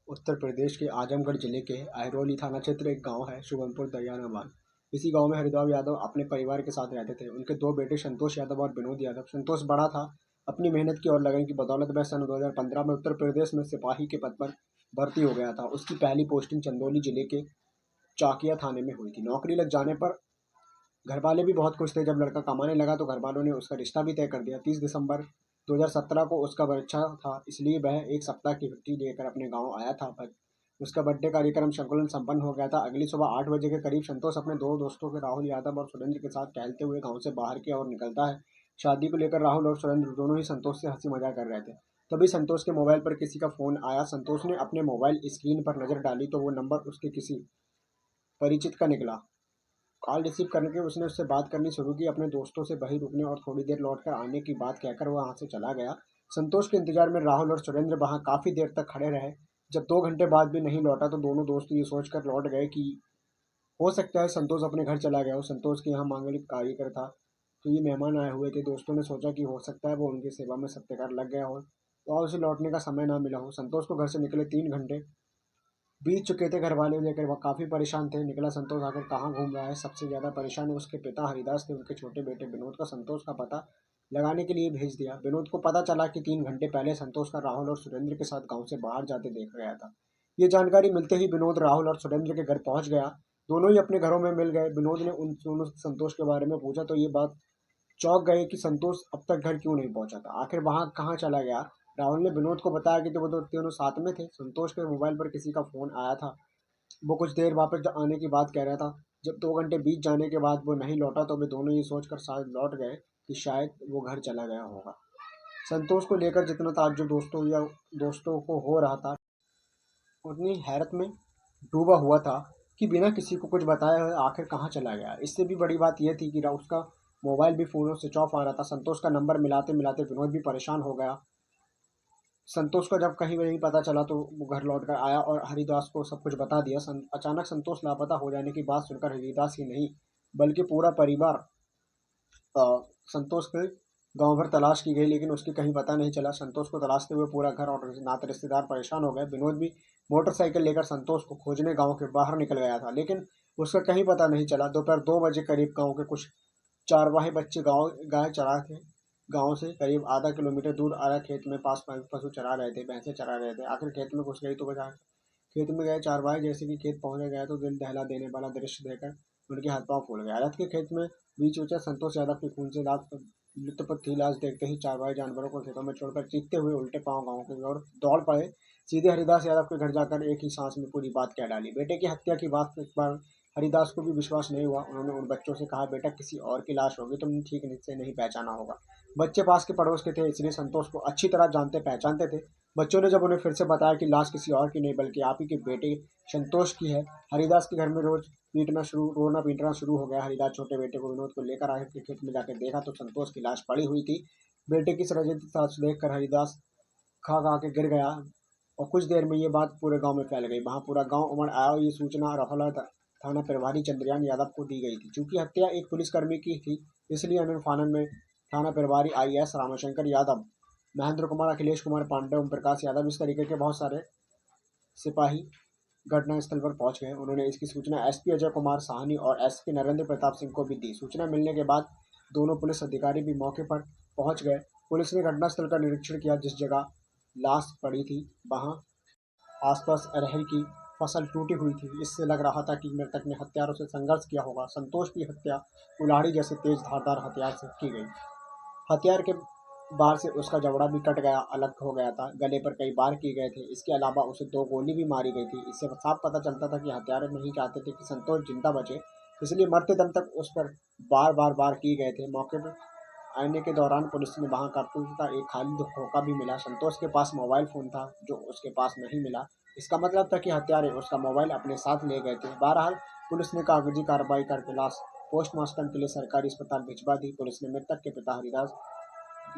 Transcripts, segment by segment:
उत्तर प्रदेश के आजमगढ़ जिले के अहिरौली थाना क्षेत्र एक गांव है शुभमपुर दरियानाबाद। इसी गांव में हरिद्वार यादव अपने परिवार के साथ रहते थे। उनके दो बेटे संतोष यादव और विनोद यादव। संतोष बड़ा था। अपनी मेहनत की और लगन की बदौलत वह सन 2015 में उत्तर प्रदेश में सिपाही के पद पर भर्ती हो गया था। उसकी पहली पोस्टिंग चंदौली जिले के चाकिया थाने में हुई थी। नौकरी लग जाने पर घर वाले भी बहुत खुश थे। जब लड़का कमाने लगा तो घर वालों ने उसका रिश्ता भी तय कर दिया। 30 दिसंबर 2017 को उसका बच्चा था, इसलिए वह एक सप्ताह की छुट्टी लेकर अपने गांव आया था। उसका बर्थडे कार्यक्रम संकुलन संपन्न हो गया था। अगली सुबह 8 बजे के करीब संतोष अपने दो दोस्तों के राहुल यादव और सुरेंद्र के साथ टहलते हुए गांव से बाहर की ओर निकलता है। शादी को लेकर राहुल और सुरेंद्र दोनों ही संतोष से हंसी मजाक कर रहे थे। तभी संतोष के मोबाइल पर किसी का फोन आया। संतोष ने अपने मोबाइल स्क्रीन पर नजर डाली तो वो नंबर उसके किसी परिचित का निकला। कॉल रिसीव करके उसने उससे बात करनी शुरू की। अपने दोस्तों से वहीं रुकने और थोड़ी देर लौटकर आने की बात कहकर वो वहां से चला गया। संतोष के इंतजार में राहुल और सुरेंद्र वहां काफी देर तक खड़े रहे। जब 2 घंटे बाद भी नहीं लौटा तो दोनों दोस्त ये सोचकर लौट गए कि हो सकता है संतोष अपने घर चला गया हो। संतोष के यहाँ मांगलिक कार्यकर था तो ये मेहमान आए हुए थे। दोस्तों ने सोचा कि हो सकता है वो उनकी सेवा में सत्याग्रह लग गया हो और उसे लौटने का समय ना मिला हो। संतोष को घर से निकले 3 घंटे बीत चुके थे। घर वाले लेकर वह काफी परेशान थे। निकला संतोष आखिर कहाँ घूम रहा है। सबसे ज्यादा परेशान उसके पिता हरिदास थे। उनके छोटे बेटे विनोद का संतोष का पता लगाने के लिए भेज दिया। विनोद को पता चला कि 3 घंटे पहले संतोष का राहुल और सुरेंद्र के साथ गांव से बाहर जाते देखा गया था। ये जानकारी मिलते ही विनोद राहुल और सुरेंद्र के घर पहुंच गया। दोनों ही अपने घरों में मिल गए। विनोद ने उन दोनों से संतोष के बारे में पूछा तो ये बात चौंक गए कि संतोष अब तक घर क्यों नहीं पहुंचा था, आखिर वहां कहाँ चला गया। राहुल ने विनोद को बताया कि वो दोनों साथ में थे। संतोष के मोबाइल पर किसी का फोन आया था। वो कुछ देर वापस आने की बात कह रहा था। जब 2 घंटे बीत जाने के बाद वो नहीं लौटा तो वे दोनों ये सोचकर शायद लौट गए कि शायद वो घर चला गया होगा। संतोष को लेकर जितना ताज्जुब दोस्तों को हो रहा था उतनी हैरत में डूबा हुआ था कि बिना किसी को कुछ बताए हुए आखिर कहाँ चला गया। इससे भी बड़ी बात यह थी कि उसका मोबाइल भी फोन स्विच ऑफ आ रहा था। संतोष का नंबर मिलाते मिलाते विनोद भी परेशान हो गया। संतोष को जब कहीं नहीं पता चला तो वो घर लौट कर आया और हरिदास को सब कुछ बता दिया। अचानक संतोष लापता हो जाने की बात सुनकर हरिदास ही नहीं बल्कि पूरा परिवार संतोष के गांव भर तलाश की गई, लेकिन उसकी कहीं पता नहीं चला। संतोष को तलाशते हुए पूरा घर और नाते रिश्तेदार परेशान हो गए। विनोद भी मोटरसाइकिल लेकर संतोष को खोजने गांव के बाहर निकल गया था, लेकिन उसका कहीं पता नहीं चला। दोपहर 2 बजे करीब गांव के कुछ चारवाहे बच्चे गांव गाय चरा थे। गांव से करीब आधा किलोमीटर दूर आरा खेत में पास पशु चरा रहे थे, भैंसे चरा रहे थे। आखिर खेत में घुस गई तो बचा। खेत में गए चारवाहे जैसे कि खेत पहुंच गया तो दिल दहला देने वाला दृश्य देखकर उनके हाथ पांव फूल गए। रथ के खेत में बीच ऊंचा संतोष यादव की खून से लुप्त थी लाश देखते ही चारवाहे जानवरों को खेतों में छोड़कर चीखते हुए उल्टे पांव गांव की ओर दौड़ पड़े। सीधे हरिदास यादव के घर जाकर एक ही सांस में पूरी बात कह डाली। बेटे की हत्या की बात एक बार हरिदास को भी विश्वास नहीं हुआ। उन्होंने उन बच्चों से कहा, बेटा किसी और की लाश होगी, तुमने ठीक से नहीं पहचाना होगा। बच्चे पास के पड़ोस के थे, इसलिए संतोष को अच्छी तरह जानते पहचानते थे। बच्चों ने जब उन्हें फिर से बताया कि लाश किसी और की नहीं बल्कि आप ही के बेटे संतोष की है, हरिदास के घर में रोना पीटना शुरू हो गया। हरिदास छोटे बेटे को विनोद को लेकर आए के खेत में जाकर देखा तो संतोष की लाश पड़ी हुई थी। बेटे की सृजित सास देखकर हरिदास खा खा के गिर गया और कुछ देर में ये बात पूरे गांव में फैल गई। वहां पूरा गांव उमड़ आया और ये सूचना रफला थाना प्रभारी चंद्रयान यादव को दी गई थी। चूंकि हत्या एक पुलिसकर्मी की थी, इसलिए अनंत फानन में थाना प्रभारी IAS रामशंकर यादव, महेंद्र कुमार, अखिलेश कुमार पांडे, ओम प्रकाश यादव, इस तरीके के बहुत सारे सिपाही घटनास्थल पर पहुंच गए। उन्होंने इसकी सूचना SP अजय कुमार साहनी और SP नरेंद्र प्रताप सिंह को भी दी। सूचना मिलने के बाद दोनों पुलिस अधिकारी भी मौके पर पहुंच गए। पुलिस ने घटनास्थल का निरीक्षण किया। जिस जगह लाश पड़ी थी वहां आसपास अरहर की फसल टूटी हुई थी। इससे लग रहा था कि मृतक ने हत्यारों से संघर्ष किया होगा। संतोष की हत्या कुल्हाड़ी जैसे तेज धारदार हथियार से की गई। हथियार के बार से उसका जबड़ा भी कट गया, अलग हो गया था। गले पर कई बार किए गए थे। इसके अलावा उसे 2 गोली भी मारी गई थी। इससे साफ पता चलता था कि हत्यारे नहीं चाहते थे कि संतोष जिंदा बचे, इसलिए मरते दम तक उस पर बार किए गए थे। मौके पर आने के दौरान पुलिस ने वहां कारतूस का एक खाली खोखा भी मिला। संतोष के पास मोबाइल फोन था जो उसके पास नहीं मिला। इसका मतलब था कि हत्यारे उसका मोबाइल अपने साथ ले गए थे। बहरहाल पुलिस ने कागजी कार्रवाई करके लाश पोस्टमार्टम के लिए सरकारी अस्पताल भिजवा दी। पुलिस ने मृतक के पिता हरिदास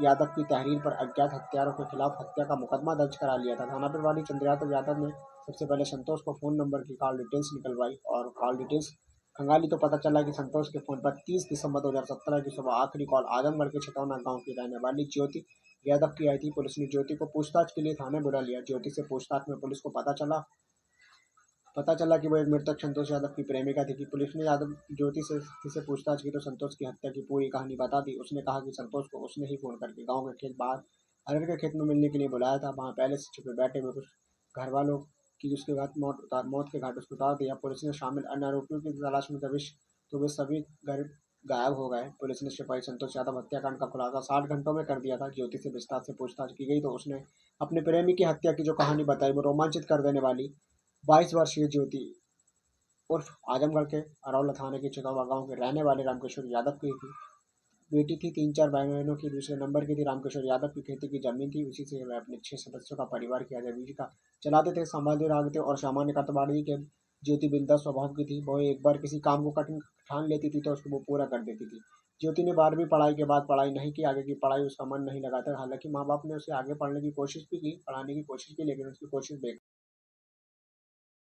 यादव की तहरीर पर अज्ञात हत्यारों के खिलाफ हत्या का मुकदमा दर्ज करा लिया था। थाना प्रभारी चंद्र यादव ने सबसे पहले संतोष को फोन नंबर की कॉल डिटेल्स निकलवाई और कॉल डिटेल्स खंगाली तो पता चला कि संतोष के फोन पर 30 दिसंबर 2017 की सुबह आखिरी कॉल आजमगढ़ के छतौना गांव की रहने वाली ज्योति यादव की आई थी। पुलिस ने ज्योति को पूछताछ के लिए थाने बुला लिया। ज्योति से पूछताछ में पुलिस को पता चला कि वो एक मृतक संतोष यादव की प्रेमिका थी। कि पुलिस ने यादव ज्योति से पूछताछ की तो संतोष की हत्या की पूरी कहानी बता दी। उसने कहा कि संतोष को उसने ही फोन करके गांव के खेत बाहर अरहर के खेत में मिलने के लिए बुलाया था। वहां पहले से छुपे बैठे हुए कुछ घर वालों की उसके बाद मौत के घाट उसको उतार दिया। पुलिस ने शामिल अन्य आरोपियों की तलाश में दबिश तो वे सभी घर गायब हो गए। पुलिस ने सिपाही संतोष यादव हत्याकांड का खुलासा 60 घंटों में कर दिया था। ज्योति से विस्तार से पूछताछ की गई तो उसने अपने प्रेमी की हत्या की जो कहानी बताई वो रोमांचित कर देने वाली। 22 वर्षीय ज्योति उर्फ आजमगढ़ के अरौला थाने के चितौवा गांव के रहने वाले रामकिशोर यादव की थी बेटी थी। 3-4 भाई बहनों की दूसरे नंबर की थी। रामकिशोर यादव की खेती की जमीन थी। उसी से वह अपने 6 सदस्यों का परिवार की आजीविका चलाते थे, संभालते रखते थे और सामान्य कर्तवाड़ी के ज्योति बिंदास स्वभाव की थी। वह एक बार किसी काम को कठिन ठान लेती थी तो उसको वो पूरा कर देती थी। ज्योति ने 12वीं पढ़ाई के बाद पढ़ाई नहीं की। आगे की पढ़ाई उसका मन नहीं लगा था। हालांकि माँ बाप ने उसे आगे पढ़ने की कोशिश भी की, पढ़ाने की कोशिश की, लेकिन उसकी कोशिश बेकार